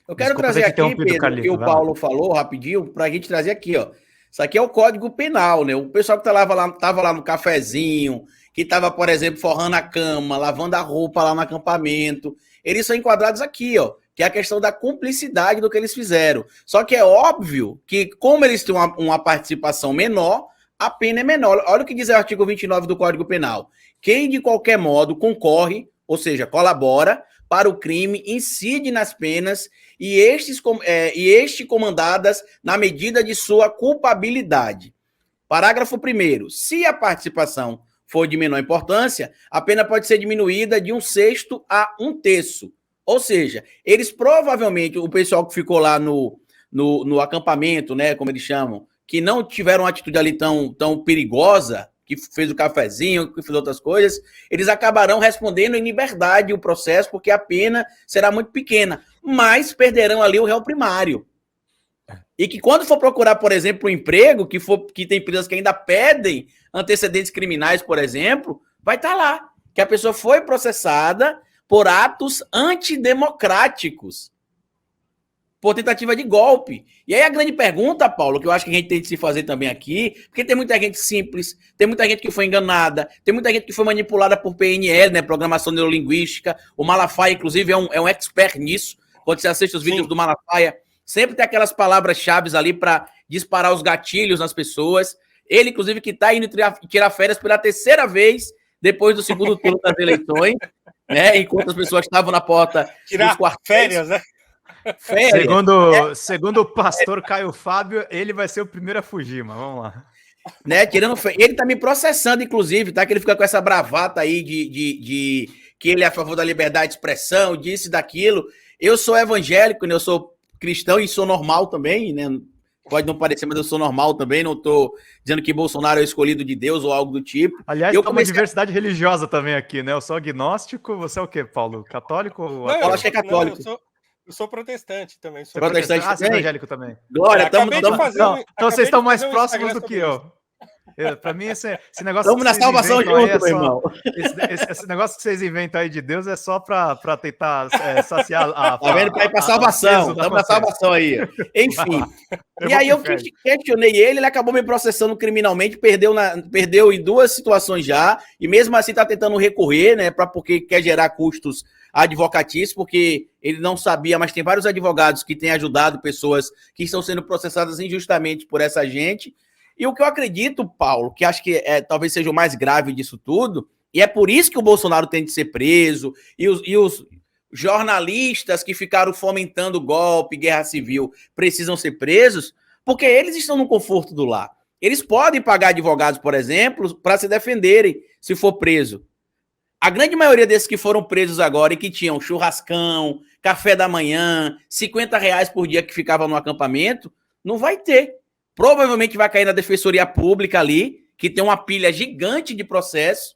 Eu quero Desculpa trazer ter te aqui, interrompido, Pedro, o que Carlito. o Paulo falou rapidinho, para a gente trazer aqui, ó. Isso aqui é o Código Penal, né? O pessoal que tava lá no cafezinho, que estava, por exemplo, forrando a cama, lavando a roupa lá no acampamento, eles são enquadrados aqui, ó, que é a questão da cumplicidade do que eles fizeram. Só que é óbvio que, como eles têm uma participação menor, a pena é menor. Olha o que diz o artigo 29 do Código Penal. Quem, de qualquer modo, concorre, ou seja, colabora, para o crime, incide nas penas e comandadas na medida de sua culpabilidade. Parágrafo 1º. Se a participação for de menor importância, a pena pode ser diminuída de 1/6 a 1/3. Ou seja, eles provavelmente, o pessoal que ficou lá no acampamento, né, como eles chamam, que não tiveram uma atitude ali tão perigosa, que fez o cafezinho, que fez outras coisas, eles acabarão respondendo em liberdade o processo, porque a pena será muito pequena, mas perderão ali o réu primário. E que quando for procurar, por exemplo, um emprego, que tem empresas que ainda pedem antecedentes criminais, por exemplo, vai estar lá, que a pessoa foi processada por atos antidemocráticos, por tentativa de golpe. E aí a grande pergunta, Paulo, que eu acho que a gente tem de se fazer também aqui, porque tem muita gente simples, tem muita gente que foi enganada, tem muita gente que foi manipulada por PNL, né, programação neurolinguística. O Malafaia, inclusive, é um expert nisso. Quando você assiste os vídeos do Malafaia, sempre tem aquelas palavras-chave ali para disparar os gatilhos nas pessoas. Ele, inclusive, que está indo tirar férias pela 3ª vez depois do segundo turno das eleições, né, enquanto as pessoas estavam na porta dos quartéis. Férias, né? Férias. Segundo o pastor Caio Fábio, ele vai ser o primeiro a fugir, mas vamos lá. Né, ele tá me processando, inclusive, tá? Que ele fica com essa bravata aí de que ele é a favor da liberdade de expressão, disso e daquilo. Eu sou evangélico, né? Eu sou cristão e sou normal também, né? Pode não parecer, mas eu sou normal também. Não tô dizendo que Bolsonaro é o escolhido de Deus ou algo do tipo. Aliás, tem uma diversidade religiosa também aqui, né? Eu sou agnóstico, você é o quê, Paulo? Católico? Não, eu acho que é católico. Não, eu sou protestante também. Sou protestante. Ah, você é evangélico também. Glória, então vocês estão mais próximos do que eu. Pra mim, esse negócio. Estamos na salvação junto, meu irmão. Esse negócio que vocês inventam aí de Deus é só pra tentar saciar a. Tá vendo? Pra ir pra salvação. Estamos na salvação aí. Enfim. E aí eu questionei ele acabou me processando criminalmente, perdeu em 2 situações já, e mesmo assim tá tentando recorrer, né? Porque quer gerar custos advocatícios, porque ele não sabia, mas tem vários advogados que têm ajudado pessoas que estão sendo processadas injustamente por essa gente. E o que eu acredito, Paulo, que acho que talvez seja o mais grave disso tudo, e é por isso que o Bolsonaro tem de ser preso, e os jornalistas que ficaram fomentando golpe, guerra civil, precisam ser presos, porque eles estão no conforto do lar. Eles podem pagar advogados, por exemplo, para se defenderem se for preso. A grande maioria desses que foram presos agora e que tinham churrascão, café da manhã, R$50 por dia que ficava no acampamento, não vai ter. Provavelmente vai cair na defensoria pública ali, que tem uma pilha gigante de processo,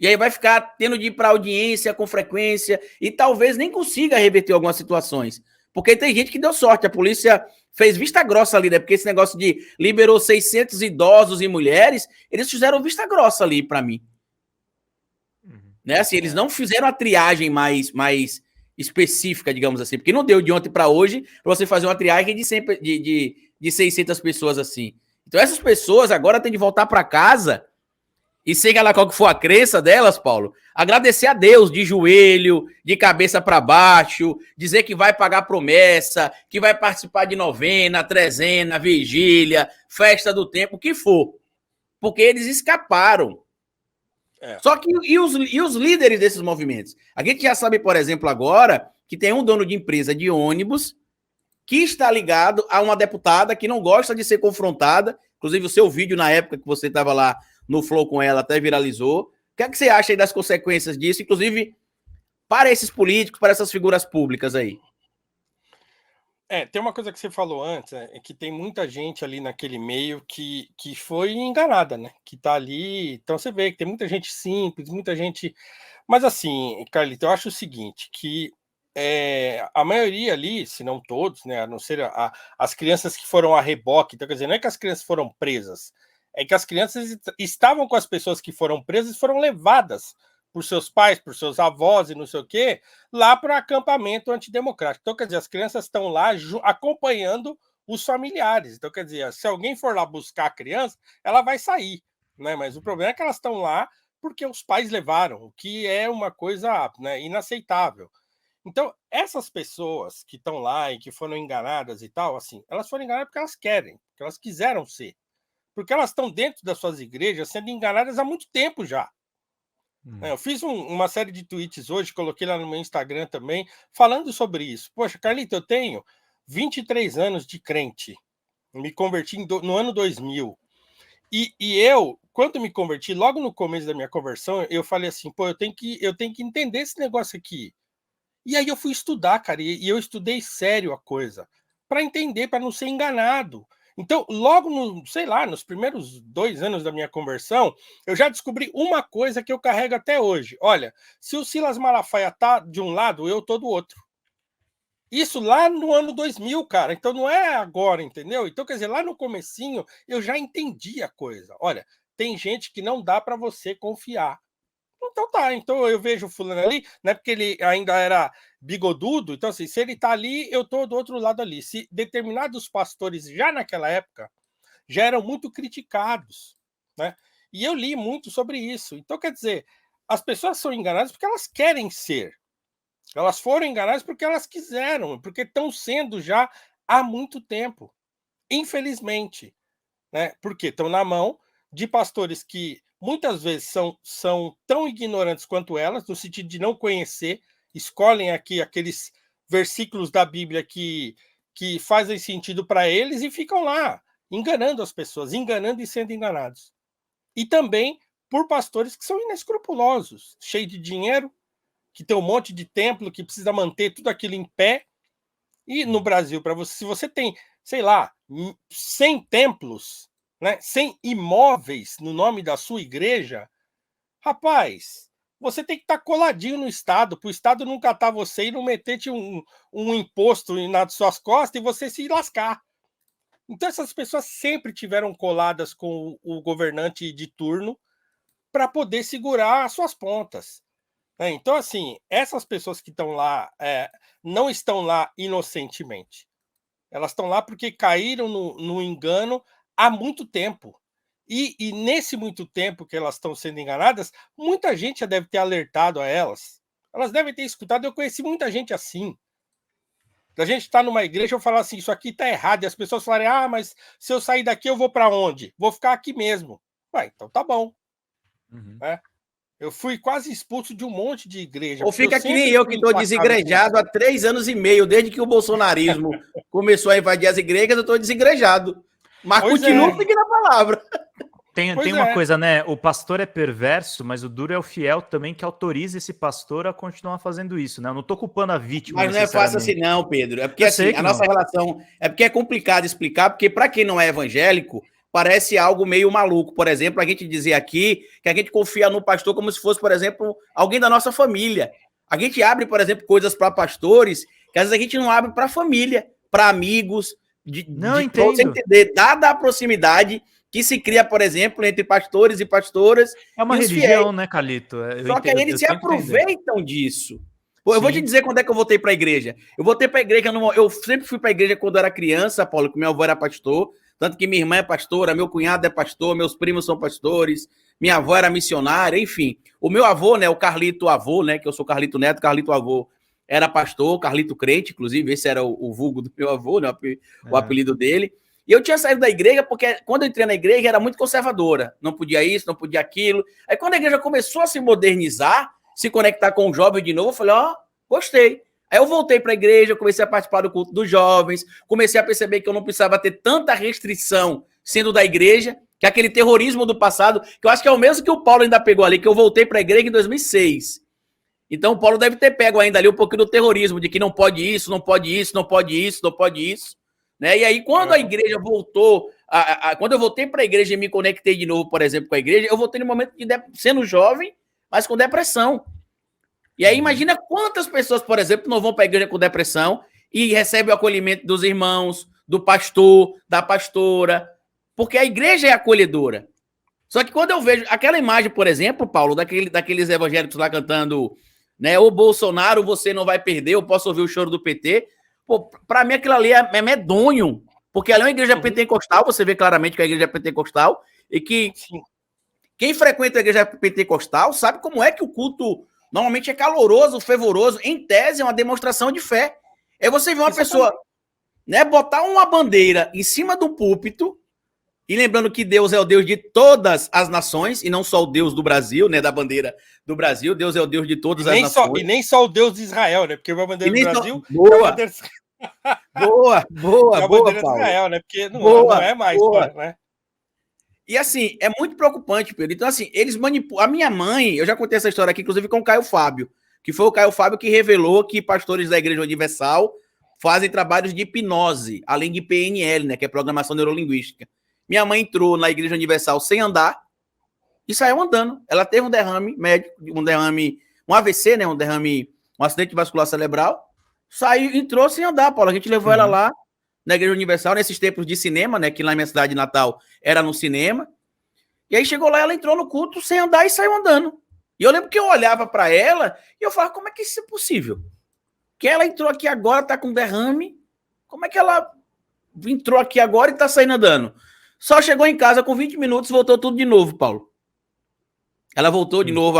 e aí vai ficar tendo de ir para audiência com frequência, e talvez nem consiga reverter algumas situações. Porque tem gente que deu sorte, a polícia fez vista grossa ali, né? Porque esse negócio de liberou 600 idosos e mulheres, eles fizeram vista grossa ali para mim. Né? Assim, eles não fizeram a triagem mais específica, digamos assim, porque não deu de ontem para hoje para você fazer uma triagem de 600 pessoas assim. Então essas pessoas agora têm de voltar para casa e seja lá qual que for a crença delas, Paulo, agradecer a Deus de joelho, de cabeça para baixo, dizer que vai pagar promessa, que vai participar de novena, trezena, vigília, festa do tempo, o que for. Porque eles escaparam. Só que e os líderes desses movimentos? A gente já sabe, por exemplo, agora, que tem um dono de empresa de ônibus que está ligado a uma deputada que não gosta de ser confrontada. Inclusive, o seu vídeo, na época que você estava lá no Flow com ela, até viralizou. O que é que você acha aí das consequências disso, inclusive para esses políticos, para essas figuras públicas aí? Tem uma coisa que você falou antes, é que tem muita gente ali naquele meio que foi enganada, né? Que tá ali. Então você vê que tem muita gente simples, muita gente. Mas assim, Carlito, eu acho o seguinte: que a maioria ali, se não todos, né? A não ser as crianças que foram a reboque, então quer dizer, não é que as crianças foram presas, é que as crianças estavam com as pessoas que foram presas e foram levadas por seus pais, por seus avós e não sei o quê, lá para acampamento antidemocrático. Então, quer dizer, as crianças estão lá acompanhando os familiares. Então, quer dizer, se alguém for lá buscar a criança, ela vai sair, né? Mas o problema é que elas estão lá porque os pais levaram, o que é uma coisa, né, inaceitável. Então, essas pessoas que estão lá e que foram enganadas e tal, assim, elas foram enganadas porque elas querem, porque elas quiseram ser. Porque elas estão dentro das suas igrejas sendo enganadas há muito tempo já. Eu fiz uma série de tweets hoje, coloquei lá no meu Instagram também, falando sobre isso. Poxa, Carlito, eu tenho 23 anos de crente. Me converti no ano 2000. E eu, quando me converti, logo no começo da minha conversão, eu falei assim, pô, eu tenho que entender esse negócio aqui. E aí eu fui estudar, cara, e eu estudei sério a coisa, para entender, para não ser enganado. Então, logo sei lá, nos primeiros 2 anos da minha conversão, eu já descobri uma coisa que eu carrego até hoje. Olha, se o Silas Malafaia tá de um lado, eu tô do outro. Isso lá no ano 2000, cara. Então não é agora, entendeu? Então, quer dizer, lá no comecinho eu já entendi a coisa. Olha, tem gente que não dá para você confiar. Então tá, então eu vejo o fulano ali, né? Porque ele ainda era bigodudo, então assim, se ele tá ali, eu tô do outro lado ali. Se determinados pastores já naquela época já eram muito criticados, né? E eu li muito sobre isso. Então, quer dizer, as pessoas são enganadas porque elas querem ser. Elas foram enganadas porque elas quiseram, porque estão sendo já há muito tempo. Infelizmente, né? Porque estão na mão de pastores que muitas vezes são tão ignorantes quanto elas, no sentido de não conhecer, escolhem aqui aqueles versículos da Bíblia que fazem sentido para eles e ficam lá, enganando as pessoas, enganando e sendo enganados. E também por pastores que são inescrupulosos, cheios de dinheiro, que tem um monte de templo, que precisa manter tudo aquilo em pé. E no Brasil, se você tem, sei lá, 100 templos, né, 100 imóveis no nome da sua igreja, rapaz, você tem que estar coladinho no Estado, para o Estado não catar você e não meter-te um imposto nas suas costas e você se lascar. Então essas pessoas sempre tiveram coladas com o governante de turno para poder segurar as suas pontas. Então, assim, essas pessoas que estão lá não estão lá inocentemente. Elas estão lá porque caíram no engano há muito tempo. E nesse muito tempo que elas estão sendo enganadas, muita gente já deve ter alertado a elas. Elas devem ter escutado. Eu conheci muita gente assim. A gente está numa igreja, eu falo assim, isso aqui está errado. E as pessoas falarem, mas se eu sair daqui, eu vou para onde? Vou ficar aqui mesmo. Então tá bom. Eu fui quase expulso de um monte de igreja. Ou fica que nem eu, que estou desigrejado há 3 anos e meio, desde que o bolsonarismo começou a invadir as igrejas, eu estou desigrejado. Mas continuo seguindo a palavra. Tem uma coisa, né? O pastor é perverso, mas o duro é o fiel também que autoriza esse pastor a continuar fazendo isso, né? Eu não estou culpando a vítima. Mas não é fácil assim, não, Pedro. É porque assim, a nossa relação. É porque é complicado explicar, porque para quem não é evangélico, parece algo meio maluco. Por exemplo, a gente dizer aqui que a gente confia no pastor como se fosse, por exemplo, alguém da nossa família. A gente abre, por exemplo, coisas para pastores que às vezes a gente não abre para família, para amigos, não entendo. Você entender, dada a proximidade que se cria, por exemplo, entre pastores e pastoras. É uma religião, né, Carlito? Só que aí eles se aproveitam disso. Pô, eu vou te dizer quando é que eu voltei para a igreja. Eu voltei para a igreja, eu sempre fui para a igreja quando eu era criança, Paulo, que meu avô era pastor, tanto que minha irmã é pastora, meu cunhado é pastor, meus primos são pastores, minha avó era missionária, enfim. O meu avô, né, o Carlito avô, né, que eu sou Carlito Neto, Carlito avô, era pastor, Carlito crente, inclusive, esse era o vulgo do meu avô, né, o apelido dele. E eu tinha saído da igreja porque quando eu entrei na igreja era muito conservadora. Não podia isso, não podia aquilo. Aí quando a igreja começou a se modernizar, se conectar com o jovem de novo, eu falei, gostei. Aí eu voltei para a igreja, comecei a participar do culto dos jovens, comecei a perceber que eu não precisava ter tanta restrição sendo da igreja, que aquele terrorismo do passado, que eu acho que é o mesmo que o Paulo ainda pegou ali, que eu voltei para a igreja em 2006. Então o Paulo deve ter pego ainda ali um pouquinho do terrorismo, de que não pode isso, não pode isso, não pode isso, não pode isso. Né? E aí, quando a igreja voltou, quando eu voltei para a igreja e me conectei de novo, por exemplo, com a igreja, eu voltei no momento de sendo jovem, mas com depressão. E aí, imagina quantas pessoas, por exemplo, não vão para a igreja com depressão e recebem o acolhimento dos irmãos, do pastor, da pastora, porque a igreja é acolhedora. Só que quando eu vejo aquela imagem, por exemplo, Paulo, daqueles evangélicos lá cantando, né, o Bolsonaro, você não vai perder, eu posso ouvir o choro do PT, pô, pra mim aquilo ali é medonho, porque ali é uma igreja pentecostal, você vê claramente que é a igreja pentecostal, e que quem frequenta a igreja pentecostal sabe como é que o culto normalmente é caloroso, fervoroso, em tese é uma demonstração de fé. É você ver uma pessoa, né, botar uma bandeira em cima do púlpito, e lembrando que Deus é o Deus de todas as nações, e não só o Deus do Brasil, né, da bandeira do Brasil, Deus é o Deus de todas as nações. E nem só o Deus de Israel, né, porque a bandeira do Brasil é a bandeira... Boa, é a bandeira de Israel, né, porque não é mais, né. E assim, é muito preocupante, Pedro. Então assim, eles manipulam... A minha mãe, eu já contei essa história aqui, inclusive com o Caio Fábio, que foi o Caio Fábio que revelou que pastores da Igreja Universal fazem trabalhos de hipnose, além de PNL, né, que é Programação Neurolinguística. Minha mãe entrou na Igreja Universal sem andar e saiu andando. Ela teve um derrame médico, um AVC, né, um acidente vascular cerebral. Entrou sem andar, Paulo. A gente levou ela lá na Igreja Universal, nesses tempos de cinema, né, que lá na minha cidade natal era no cinema. E aí chegou lá, ela entrou no culto sem andar e saiu andando. E eu lembro que eu olhava para ela e eu falava, como é que isso é possível? Que ela entrou aqui agora, tá com derrame. Como é que ela entrou aqui agora e tá saindo andando? Só chegou em casa com 20 minutos, voltou tudo de novo, Paulo. Ela voltou de novo,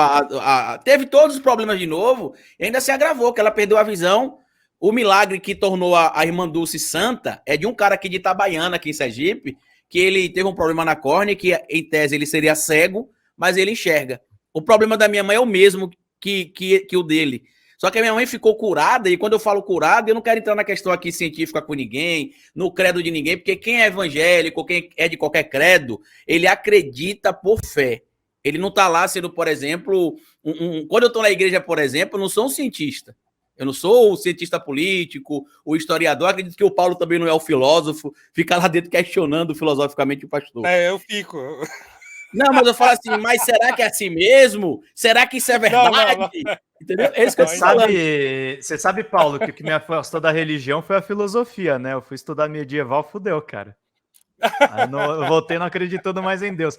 teve todos os problemas de novo, e ainda se agravou, que ela perdeu a visão. O milagre que tornou a irmã Dulce santa é de um cara aqui de Itabaiana, aqui em Sergipe, que ele teve um problema na córnea, que em tese ele seria cego, mas ele enxerga. O problema da minha mãe é o mesmo que o dele. Só que a minha mãe ficou curada, e quando eu falo curada, eu não quero entrar na questão aqui científica com ninguém, no credo de ninguém, porque quem é evangélico, quem é de qualquer credo, ele acredita por fé. Ele não está lá sendo, por exemplo, quando eu estou na igreja, por exemplo, eu não sou um cientista. Eu não sou o cientista político, o historiador. Acredito que o Paulo também não é o filósofo, fica lá dentro questionando filosoficamente o pastor. Eu fico. Não, mas eu falo assim, mas será que é assim mesmo? Será que isso é verdade? Não. Entendeu? É isso que eu tô falando. Você sabe, Paulo, que o que me afastou da religião foi a filosofia, né? Eu fui estudar medieval, fudeu, cara. Aí eu voltei não acreditando mais em Deus.